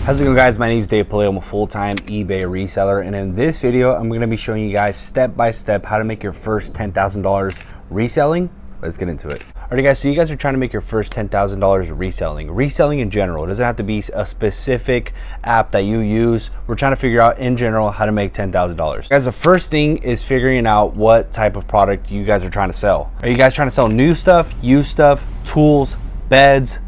How's it going, guys? My name is Dave Paleo. I'm a full-time eBay reseller, and in this video I'm going to be showing you guys step by step how to make your first $10,000 reselling. Let's get into it. Alright guys, so you guys are trying to make your first $10,000 reselling. Reselling in general, it doesn't have to be a specific app that you use. We're trying to figure out in general how to make $10,000. Guys, the first thing is figuring out what type of product you guys are trying to sell. Are you guys trying to sell new stuff, used stuff, tools, beds,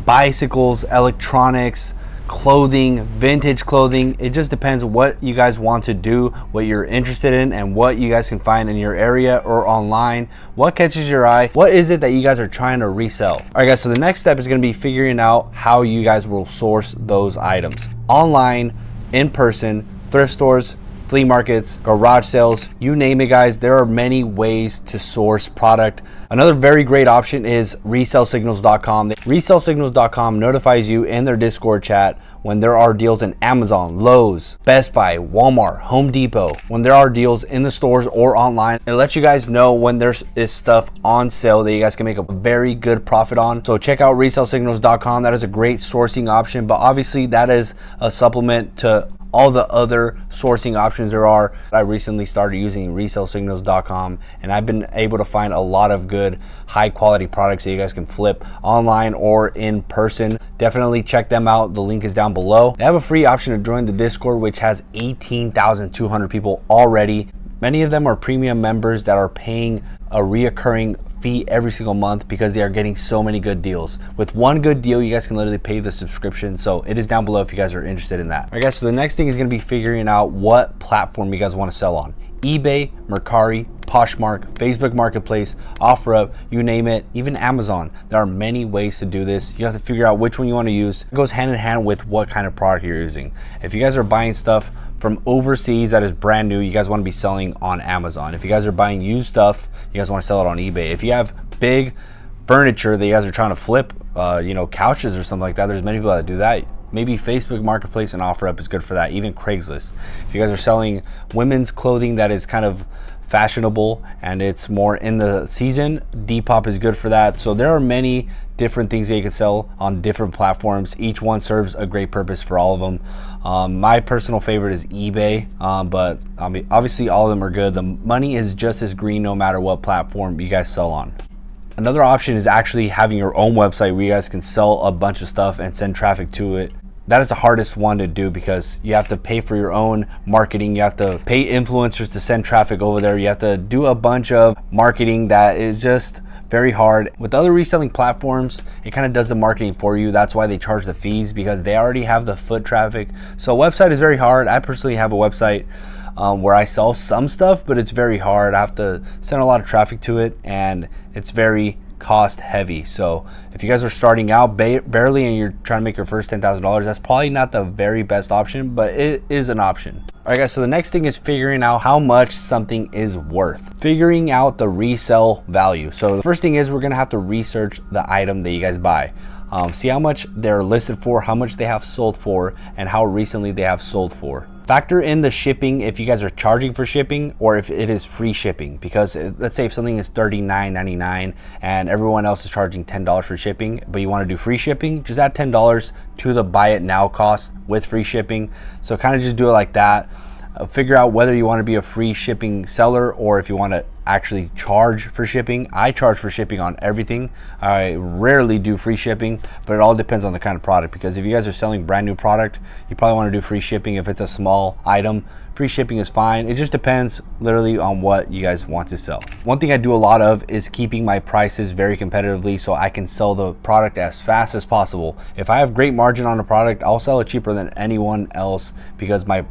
bicycles, electronics, clothing, vintage clothing? It just depends what you guys want to do, what you're interested in, and what you guys can find in your area or online. What catches your eye? What is it that you guys are trying to resell? All right guys, so the next step is going to be figuring out how you guys will source those items online, in person, thrift stores, flea markets, garage sales, you name it guys. There are many ways to source product. Another very great option is resellsignals.com. Resellsignals.com notifies you in their Discord chat when there are deals in Amazon, Lowe's, Best Buy, Walmart, Home Depot. When there are deals in the stores or online, it lets you guys know when there is stuff on sale that you guys can make a very good profit on. So check out resellsignals.com. That is a great sourcing option, but obviously that is a supplement to all the other sourcing options there are. I recently started using resellsignals.com, and I've been able to find a lot of good high quality products that you guys can flip online or in person. Definitely check them out. The link is down below. They have a free option to join the Discord, which has 18,200 people already. Many of them are premium members that are paying a reoccurring fee every single month because they are getting so many good deals. With one good deal, you guys can literally pay the subscription. So it is down below if you guys are interested in that. All right guys, so the next thing is going to be figuring out what platform you guys want to sell on. eBay, Mercari, Poshmark, Facebook Marketplace, OfferUp, you name it, even Amazon. There are many ways to do this. You have to figure out which one you want to use. It goes hand in hand with what kind of product you're using. If you guys are buying stuff from overseas that is brand new, you guys want to be selling on Amazon. If you guys are buying used stuff, you guys want to sell it on eBay. If you have big furniture that you guys are trying to flip, couches or something like that, there's many people that do that. Maybe Facebook Marketplace and OfferUp is good for that, even Craigslist. If you guys are selling women's clothing that is kind of fashionable and it's more in the season, Depop is good for that. So there are many different things that you can sell on different platforms. Each one serves a great purpose for all of them. My personal favorite is eBay, but obviously all of them are good. The money is just as green no matter what platform you guys sell on. Another option is actually having your own website where you guys can sell a bunch of stuff and send traffic to it. That is the hardest one to do because you have to pay for your own marketing. You have to pay influencers to send traffic over there. You have to do a bunch of marketing that is just very hard. With other reselling platforms, it kind of does the marketing for you. That's why they charge the fees, because they already have the foot traffic. So a website is very hard. I personally have a website where I sell some stuff, but it's very hard. I have to send a lot of traffic to it, and it's very cost heavy. So if you guys are starting out barely and you're trying to make your first $10,000, that's probably not the very best option, but it is an option. All right guys, so the next thing is figuring out how much something is worth. Figuring out the resell value. So the first thing is we're gonna have to research the item that you guys buy. See how much they're listed for, how much they have sold for, and how recently they have sold for. Factor in the shipping if you guys are charging for shipping or if it is free shipping, because let's say if something is $39.99 and everyone else is charging $10 for shipping, but you want to do free shipping, just add $10 to the buy it now cost with free shipping. So kind of just do it like that. Figure out whether you want to be a free shipping seller or if you want to actually charge for shipping. I charge for shipping on everything. I rarely do free shipping, but it all depends on the kind of product, because if you guys are selling brand new product, you probably want to do free shipping. If it's a small item, free shipping is fine. It just depends literally on what you guys want to sell. One thing I do a lot of is keeping my prices very competitively so I can sell the product as fast as possible. If I have great margin on a product, I'll sell it cheaper than anyone else because my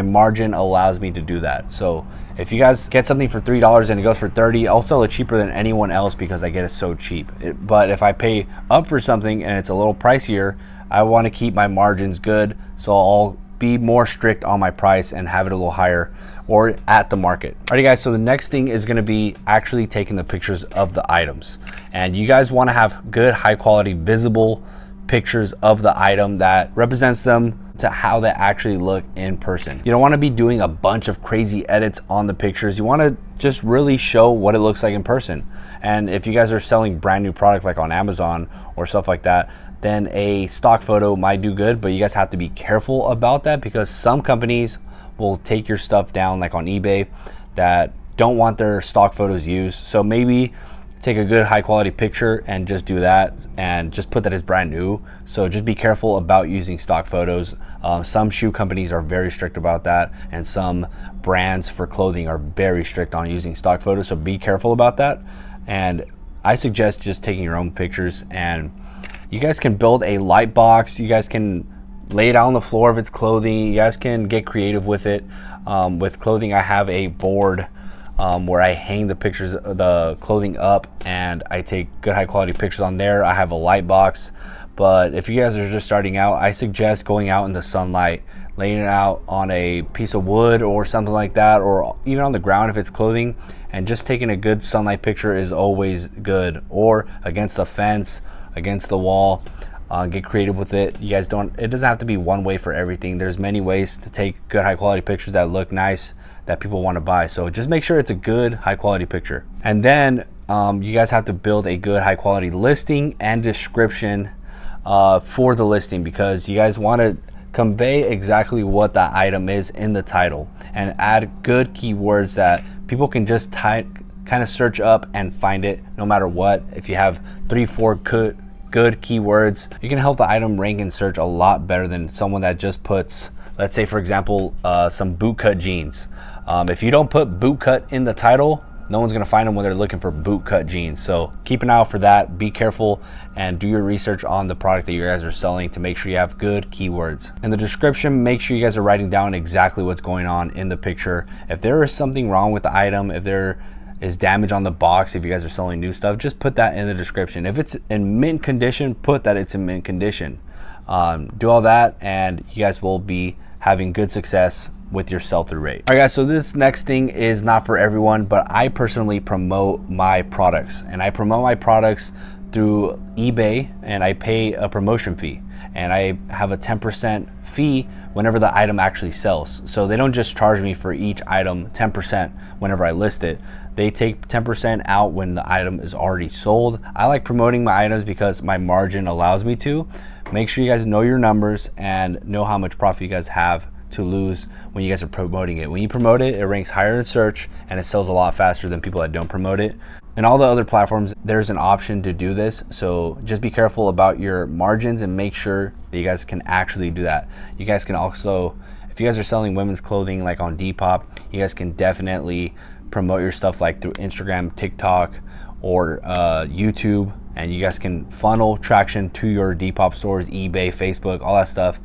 margin allows me to do that. So if you guys get something for $3 and it goes for $30, I'll sell it cheaper than anyone else because I get it so cheap. But if I pay up for something and it's a little pricier, I want to keep my margins good, so I'll be more strict on my price and have it a little higher or at the market. Alrighty guys, so the next thing is going to be actually taking the pictures of the items, and you guys want to have good high quality visible pictures of the item that represents them to how they actually look in person. You don't want to be doing a bunch of crazy edits on the pictures. You want to just really show what it looks like in person. And if you guys are selling brand new product like on Amazon or stuff like that, then a stock photo might do good, but you guys have to be careful about that, because some companies will take your stuff down, like on eBay, that don't want their stock photos used. So maybe take a good high quality picture and just do that and just put that as brand new. So just be careful about using stock photos. Some shoe companies are very strict about that, and some brands for clothing are very strict on using stock photos, so be careful about that. And I suggest just taking your own pictures, and you guys can build a light box. You guys can lay it out on the floor if it's clothing. You guys can get creative with it. With clothing, I have a board where I hang the pictures of the clothing up, and I take good high quality pictures on there. I have a light box, but if you guys are just starting out, I suggest going out in the sunlight, laying it out on a piece of wood or something like that, or even on the ground if it's clothing, and just taking a good sunlight picture is always good. Or against a fence, against the wall. Get creative with it. You guys it doesn't have to be one way for everything. There's many ways to take good high quality pictures that look nice, that people want to buy. So just make sure it's a good high quality picture. And then you guys have to build a good high quality listing and description for the listing, because you guys want to convey exactly what the item is in the title, and add good keywords that people can just kind of search up and find it no matter what. If you have 3-4 good keywords, you can help the item rank in search a lot better than someone that just puts, let's say for example, some bootcut jeans. If you don't put bootcut in the title, no one's gonna find them when they're looking for bootcut jeans. So keep an eye out for that. Be careful and do your research on the product that you guys are selling to make sure you have good keywords. In the description, make sure you guys are writing down exactly what's going on in the picture. If there is something wrong with the item, if there is damage on the box, if you guys are selling new stuff, just put that in the description. If it's in mint condition, put that it's in mint condition. Do all that, and you guys will be having good success with your sell-through rate. All right guys, so this next thing is not for everyone, but I personally promote my products, and I promote my products through eBay, and I pay a promotion fee, and I have a 10% fee whenever the item actually sells. So they don't just charge me for each item 10% whenever I list it. They take 10% out when the item is already sold. I like promoting my items because my margin allows me to. Make sure you guys know your numbers and know how much profit you guys have to lose when you guys are promoting it. When you promote it, it ranks higher in search, and it sells a lot faster than people that don't promote it. And all the other platforms, there's an option to do this. So just be careful about your margins and make sure that you guys can actually do that. You guys can also, if you guys are selling women's clothing like on Depop, you guys can definitely promote your stuff like through Instagram, TikTok, or YouTube, and you guys can funnel traction to your Depop stores, eBay, Facebook, all that stuff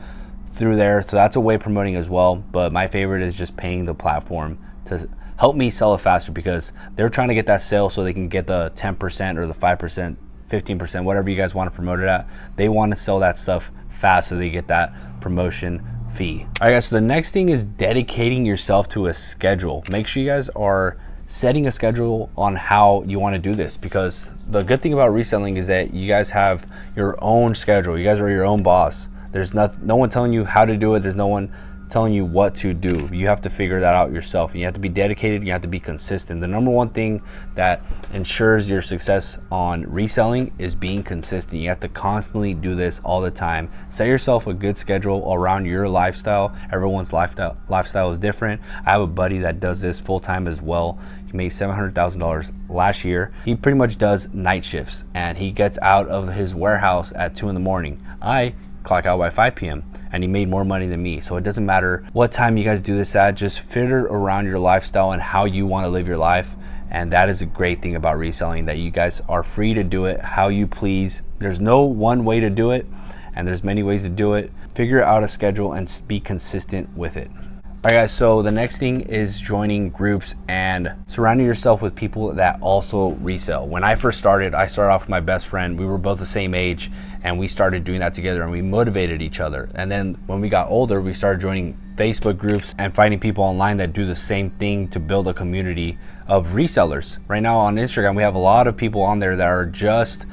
through there. So that's a way of promoting as well. But my favorite is just paying the platform to help me sell it faster, because they're trying to get that sale so they can get the 10% or the 5%, 15%, whatever you guys want to promote it at. They want to sell that stuff fast so they get that promotion fee. All right guys, so the next thing is dedicating yourself to a schedule. Make sure you guys are setting a schedule on how you want to do this, because the good thing about reselling is that you guys have your own schedule. You guys are your own boss. There's no one telling you how to do it. There's no one telling you what to do. You have to figure that out yourself. You have to be dedicated. You have to be consistent. The number one thing that ensures your success on reselling is being consistent. You have to constantly do this all the time. Set yourself a good schedule around your lifestyle. Everyone's lifestyle is different. I have a buddy that does this full time as well. He made $700,000 last year. He pretty much does night shifts, and he gets out of his warehouse at 2 in the morning. I clock out by 5 p.m. and he made more money than me. So it doesn't matter what time you guys do this at, just fit it around your lifestyle and how you want to live your life. And that is a great thing about reselling, that you guys are free to do it how you please. There's no one way to do it, and there's many ways to do it. Figure out a schedule and be consistent with it. All right guys, so the next thing is joining groups and surrounding yourself with people that also resell. When I first started, I started off with my best friend. We were both the same age, and we started doing that together, and we motivated each other. And then when we got older, we started joining Facebook groups and finding people online that do the same thing to build a community of resellers. Right now on Instagram, we have a lot of people on there that are just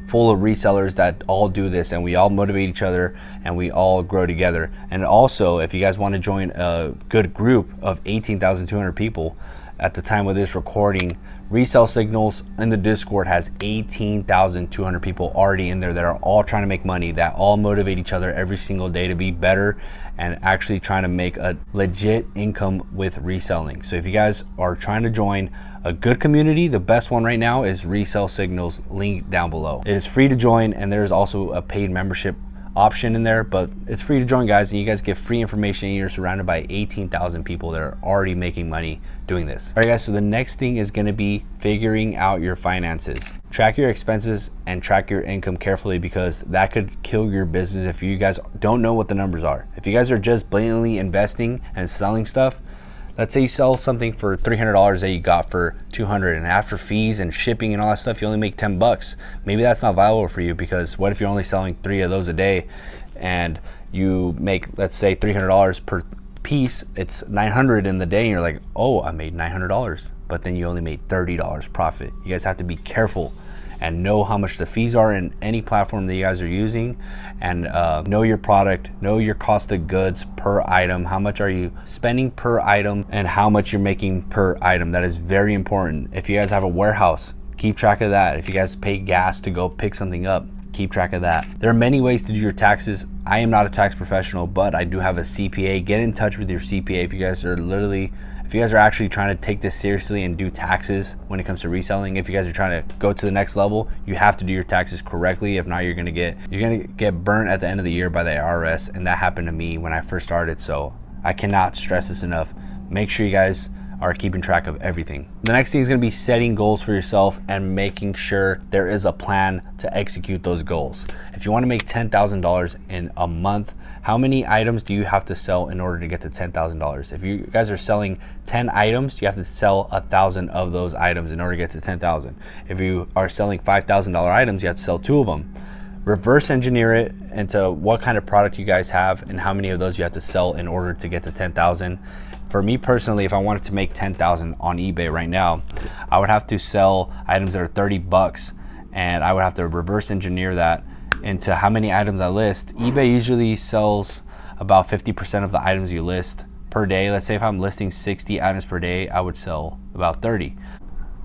full of resellers that all do this, and we all motivate each other and we all grow together. And also, if you guys want to join a good group of 18,200 people at the time of this recording, Resell Signals in the Discord has 18,200 people already in there that are all trying to make money, that all motivate each other every single day to be better and actually trying to make a legit income with reselling. So if you guys are trying to join a good community, the best one right now is Resell Signals, link down below. It is free to join, and there's also a paid membership option in there, but it's free to join, guys, and you guys get free information, and you're surrounded by 18,000 people that are already making money doing this. All right, guys, so the next thing is going to be figuring out your finances. Track your expenses and track your income carefully, because that could kill your business if you guys don't know what the numbers are. If you guys are just blatantly investing and selling stuff, let's say you sell something for $300 that you got for $200, and after fees and shipping and all that stuff, you only make 10 bucks. Maybe that's not viable for you, because what if you're only selling 3 of those a day and you make, let's say, $300 per piece? It's $900 in the day, and you're like, oh, I made $900, but then you only made $30 profit. You guys have to be careful and know how much the fees are in any platform that you guys are using, and know your product, know your cost of goods per item. How much are you spending per item and how much you're making per item? That is very important. If you guys have a warehouse, keep track of that. If you guys pay gas to go pick something up, keep track of that. There are many ways to do your taxes. I am not a tax professional, but I do have a CPA. Get in touch with your CPA if you guys are actually trying to take this seriously and do taxes when it comes to reselling. If you guys are trying to go to the next level, you have to do your taxes correctly. If not, you're gonna get burnt at the end of the year by the IRS, and that happened to me when I first started. So I cannot stress this enough. Make sure you guys are keeping track of everything. The next thing is going to be setting goals for yourself and making sure there is a plan to execute those goals. If you want to make $10,000 in a month, how many items do you have to sell in order to get to $10,000? If you guys are selling 10 items, you have to sell 1,000 of those items in order to get to 10,000. If you are selling $5,000 items, you have to sell 2 of them. Reverse engineer it into what kind of product you guys have and how many of those you have to sell in order to get to 10,000. For me personally, if I wanted to make 10,000 on eBay right now, I would have to sell items that are 30 bucks, and I would have to reverse engineer that into how many items I list. eBay usually sells about 50% of the items you list per day. Let's say if I'm listing 60 items per day, I would sell about 30.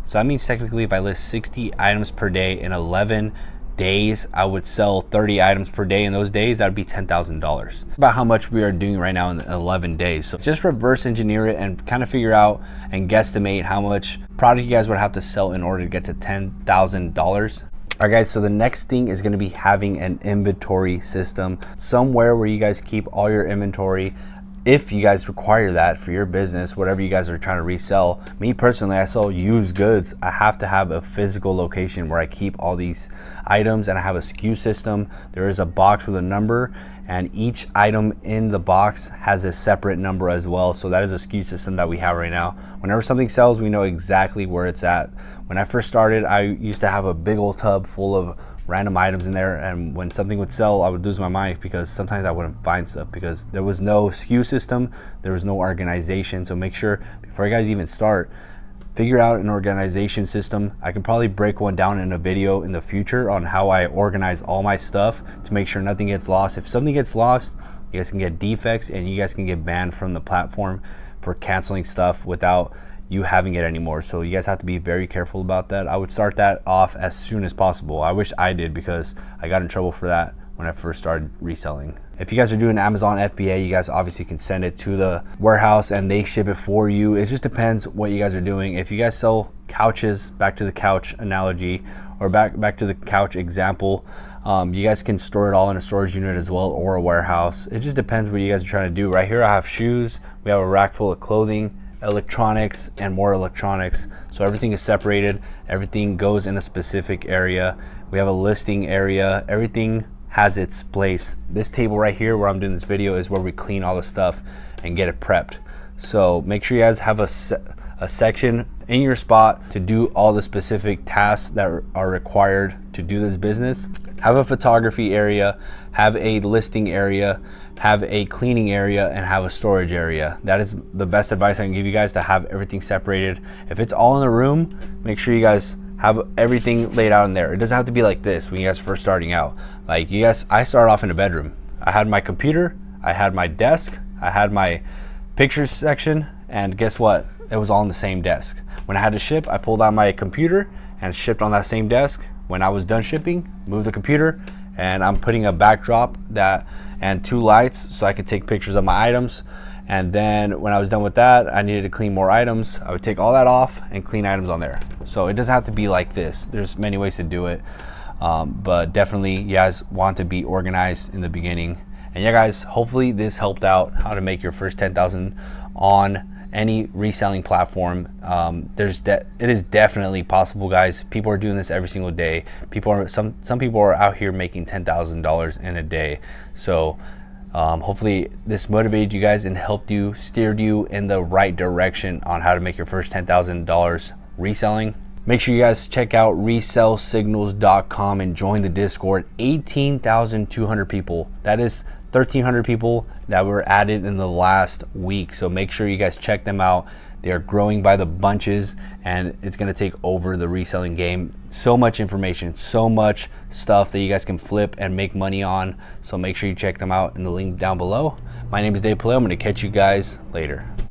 So that means technically if I list 60 items per day in 11 days, I would sell 30 items per day in those days. That would be $10,000. About how much we are doing right now in 11 days. So just reverse engineer it and kind of figure out and guesstimate how much product you guys would have to sell in order to get to $10,000. All right, guys, so the next thing is going to be having an inventory system, somewhere where you guys keep all your inventory. If you guys require that for your business, whatever you guys are trying to resell. Me personally, I sell used goods. I have to have a physical location where I keep all these items, and I have a SKU system. There is a box with a number, and each item in the box has a separate number as well. So that is a SKU system that we have right now. Whenever something sells, we know exactly where it's at. When I first started, I used to have a big old tub full of random items in there, and when something would sell, I would lose my mind because sometimes I wouldn't find stuff because there was no SKU system, there was no organization. So make sure before you guys even start, figure out an organization system. I can probably break one down in a video in the future on how I organize all my stuff to make sure nothing gets lost. If something gets lost, you guys can get defects and you guys can get banned from the platform for canceling stuff without you having it anymore. So you guys have to be very careful about that. I would start that off as soon as possible. I wish I did because I got in trouble for that when I first started reselling. If you guys are doing Amazon FBA, you guys obviously can send it to the warehouse and they ship it for you. It just depends what you guys are doing. If you guys sell couches, back to the couch analogy, or back to the couch example, you guys can store it all in a storage unit as well, or a warehouse. It just depends what you guys are trying to do. Right here I have shoes, we have a rack full of clothing, electronics, and more electronics. So everything is separated, everything goes in a specific area. We have a listing area, everything has its place. This table right here where I'm doing this video is where we clean all the stuff and get it prepped. So make sure you guys have a section in your spot to do all the specific tasks that are required to do this business. Have a photography area, have a listing area, have a cleaning area, and have a storage area. That is the best advice I can give you guys, to have everything separated. If it's all in the room, make sure you guys have everything laid out in there. It doesn't have to be like this when you guys are first starting out. Like you guys, I started off in a bedroom. I had my computer, I had my desk, I had my pictures section, and guess what? It was all on the same desk. When I had to ship, I pulled out my computer and shipped on that same desk. When I was done shipping, moved the computer, and I'm putting a backdrop and 2 lights so I could take pictures of my items. And then when I was done with that, I needed to clean more items. I would take all that off and clean items on there. So it doesn't have to be like this. There's many ways to do it. But definitely you guys want to be organized in the beginning. And yeah guys, hopefully this helped out how to make your first 10,000 on any reselling platform. It is definitely possible, guys. People are doing this every single day. Some people are out here making $10,000 in a day. So hopefully this motivated you guys and helped you, steered you in the right direction on how to make your first $10,000 reselling. Make sure you guys check out resellsignals.com and join the Discord. 18,200 people. That is 1,300 people that were added in the last week. So make sure you guys check them out. They are growing by the bunches, and it's gonna take over the reselling game. So much information, so much stuff that you guys can flip and make money on. So make sure you check them out in the link down below. My name is Dave Paleo. I'm gonna catch you guys later.